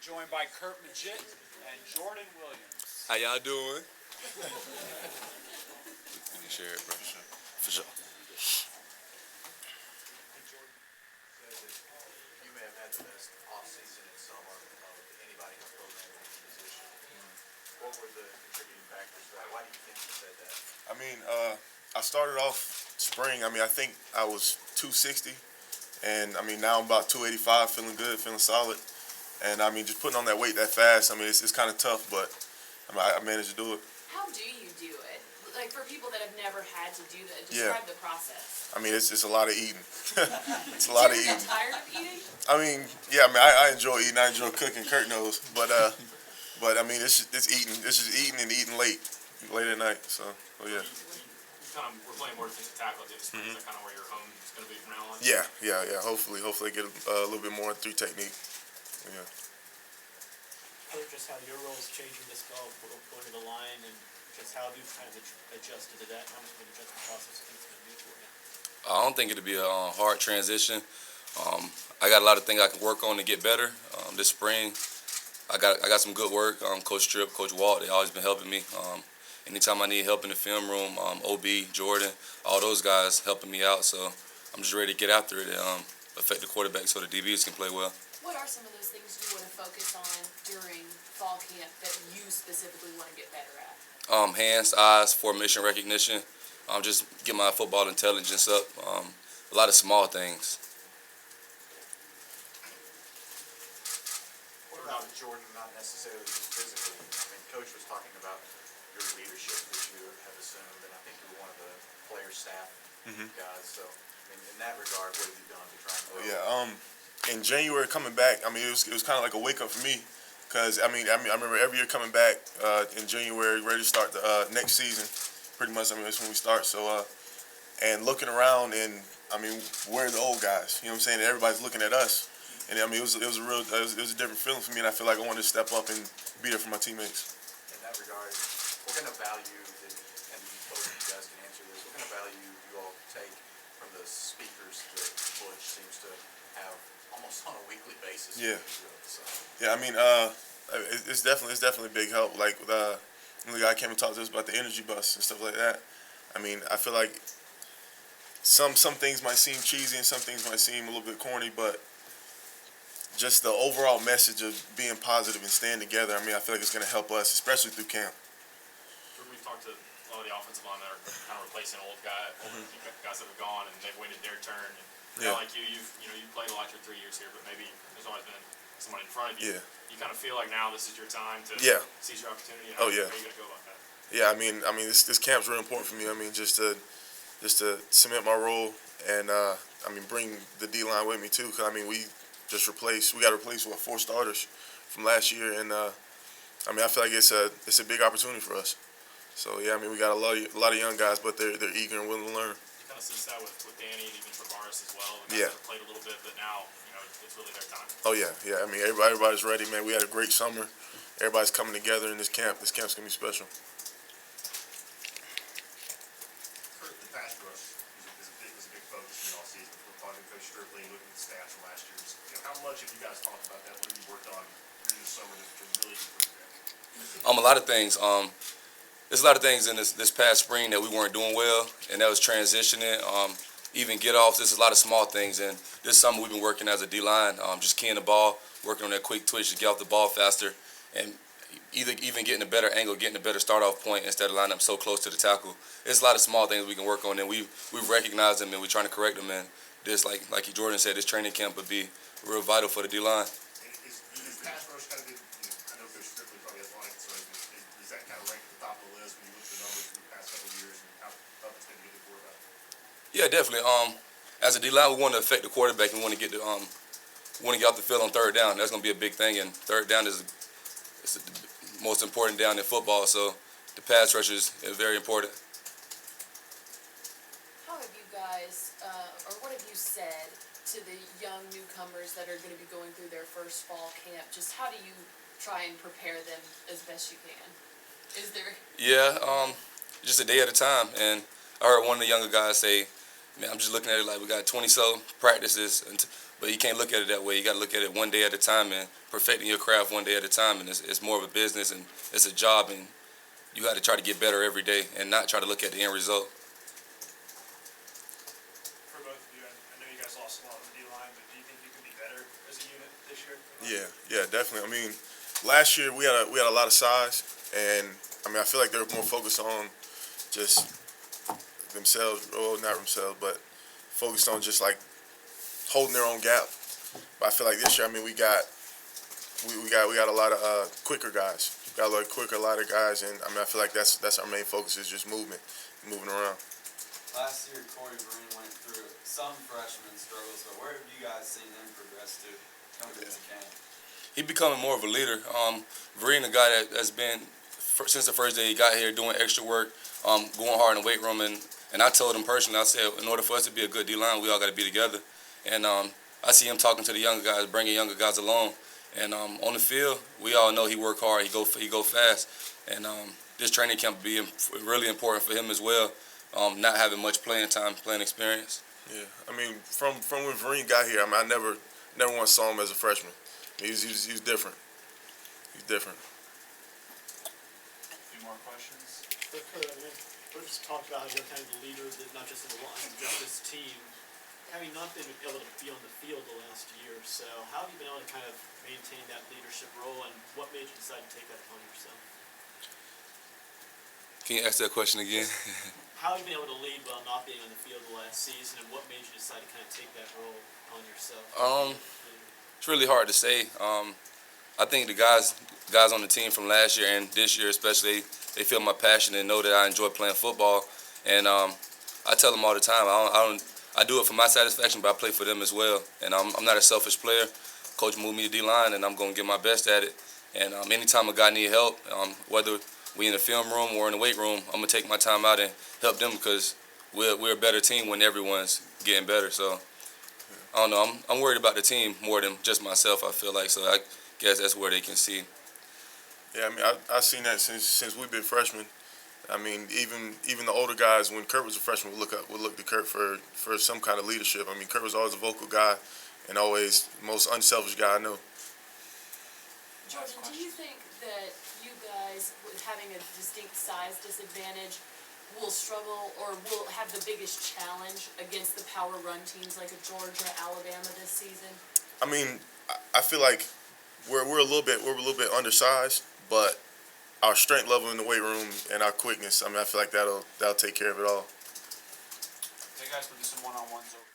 joined by Curt Maggitt and Jordan Williams. How y'all doing? You can share it, bro. For sure. You may have had the best off-season in summer of anybody in the program in this position. What were the contributing factors to that? Why do you think you said that? I mean, I started off spring. I mean, I think I was 260, and I mean now I'm about 285, feeling good, feeling solid. And I mean, just putting on that weight that fast. I mean, it's kind of tough, but I mean, I managed to do it. How do you do it? Like for people that have never had to do that, describe the process. I mean, it's a lot of eating. It's a lot of Do you eating. get tired of eating? I mean, yeah. I mean, I enjoy eating. I enjoy cooking. Kurt knows, but I mean, it's eating. It's just eating and eating late at night. So yeah. We're playing more defensive tackle at the end of spring. Is that kind of where your home is going to be from now on? Yeah. Hopefully get a little bit more through technique. Yeah. Just how your role is changing this fall, going to the line, and just how have you kind of adjusted to that? How much of an adjustment process do you think it's going to be for you? I don't think it'll be a hard transition. I got a lot of things I can work on to get better. This spring, I got some good work. Coach Tripp, Coach Walt, they always been helping me. Anytime I need help in the film room, OB, Jordan, all those guys helping me out. So I'm just ready to get after it and affect the quarterback so the DBs can play well. What are some of those things you want to focus on during fall camp that you specifically want to get better at? Hands, eyes, formation recognition. Just get my football intelligence up. A lot of small things. What about Jordan, not necessarily just physically? I mean, Coach was talking about your leadership that you have assumed, and I think you were one of the player staff guys. So, I mean, in that regard, what have you done to try and grow? Yeah. In January coming back, I mean, it was kind of like a wake up for me, because I remember every year coming back in January, ready to start the next season. Pretty much, I mean, that's when we start. So, and looking around, and I mean, where are the old guys? You know what I'm saying? And everybody's looking at us, and I mean, it was a different feeling for me, and I feel like I wanted to step up and be there for my teammates. In that regard, what kind of value, and both of you guys can answer this, what kind of value you all take from the speakers that Butch seems to have almost on a weekly basis? Yeah. So. Yeah, I mean, it's definitely a big help. Like the guy came and talked to us about the energy bus and stuff like that. I mean, I feel like some things might seem cheesy and some things might seem a little bit corny, but just the overall message of being positive and staying together, I mean, I feel like it's going to help us, especially through camp. We've talked to a lot of the offensive line that are kind of replacing older guys that have gone and they've waited their turn. And Yeah. like you've played a lot your 3 years here, but maybe there's always been someone in front of you. Yeah. You kind of feel like now this is your time to seize your opportunity. Oh, yeah. How are you going to go about that? Yeah, I mean, this camp's really important for me. I mean, just to cement my role and I mean, bring the D-line with me too. Cause I mean, we got to replace 4 starters from last year, and I mean, I feel like it's a big opportunity for us. So yeah, I mean, we got a lot of young guys, but they're eager and willing to learn. You kind of see that with Danny and even Travaris as well. Yeah. Played a little bit, but now it's really their time. Oh yeah. I mean, everybody's ready, man. We had a great summer. Everybody's coming together in this camp. This camp's gonna be special. Curt, the pass rush was a big focus for you all season. We're talking to Coach Strickling, looking at the stats from last year. How much have you guys talked about that? What have you worked on through the summer to really improve that? A lot of things. There's a lot of things in this past spring that we weren't doing well, and that was transitioning. Even get offs. There's a lot of small things, and this summer we've been working as a D-line, just keying the ball, working on that quick twitch to get off the ball faster, and even getting a better angle, getting a better start-off point instead of lining up so close to the tackle. There's a lot of small things we can work on, and we've recognized them, and we're trying to correct them. And this, like Jordan said, this training camp would be real vital for the D-line. Is pass rush kind of been, I know Coach Strickling probably has a lot of concerns, but is that kind of ranked at the top of the list when you look at the numbers in the past couple of years and how tough it's been to get the quarterback? Yeah, definitely. As a D-line, we want to affect the quarterback, and we want to get off the field on third down. That's going to be a big thing, and third down is the most important down in football. So the pass rush is very important. How have you guys, or what have you said to the young newcomers that are going to be going through their first fall camp? Just how do you try and prepare them as best you can? Is there? Yeah, just a day at a time. And I heard one of the younger guys say, Man, I'm just looking at it like we got 20-so practices, but you can't look at it that way. You got to look at it one day at a time and perfecting your craft one day at a time. And it's more of a business and it's a job, and you got to try to get better every day and not try to look at the end result. For both of you, I know you guys lost a lot on the D-line, but do you think you can be better as a unit this year? Yeah, definitely. I mean, last year we had a lot of size, and I mean I feel like they were more focused on just themselves, well not themselves, but focused on just like holding their own gap. But I feel like this year, I mean, we got a lot of quicker guys. Got a lot of guys, and I mean I feel like that's our main focus is just moving around. Last year, Corey Vereen went through some freshman struggles, but where have you guys seen him progress to coming into camp? He becoming more of a leader. Vereen, a guy that's been since the first day he got here doing extra work, going hard in the weight room, and I told him personally, I said, in order for us to be a good D-line, we all got to be together. And I see him talking to the younger guys, bringing younger guys along. And on the field, we all know he work hard, he go fast. And this training camp will be really important for him as well, not having much playing experience. Yeah, I mean, from when Vereen got here, I mean, I never once saw him as a freshman. He's different. He's different. Any more questions? But Kurt, I mean, we just talked about how you're kind of the leader, not just of the line, but just this team. Having not been able to be on the field the last year or so, how have you been able to kind of maintain that leadership role, and what made you decide to take that upon yourself? Can you ask that question again? How have you been able to lead while not being on the field the last season, and what made you decide to kind of take that role on yourself? It's really hard to say. I think the guys on the team from last year and this year especially, they feel my passion and know that I enjoy playing football. And I tell them all the time, I do it for my satisfaction, but I play for them as well. And I'm not a selfish player. Coach moved me to D-line, and I'm going to give my best at it. And anytime a guy need help, whether we in the film room or in the weight room, I'm going to take my time out and help them because we're a better team when everyone's getting better. So, I don't know. I'm worried about the team more than just myself, I feel like. So I guess that's where they can see. Yeah, I mean, I've seen that since we've been freshmen. I mean, even the older guys, when Curt was a freshman, would look to Curt for some kind of leadership. I mean, Curt was always a vocal guy and always the most unselfish guy I know. Jordan, do you think that you guys, with having a distinct size disadvantage, will struggle or will have the biggest challenge against the power run teams like a Georgia, Alabama this season? I mean, I feel like we're a little bit undersized, but our strength level in the weight room and our quickness, I mean, I feel like that'll take care of it all. Okay, guys, we'll do some one-on-ones over.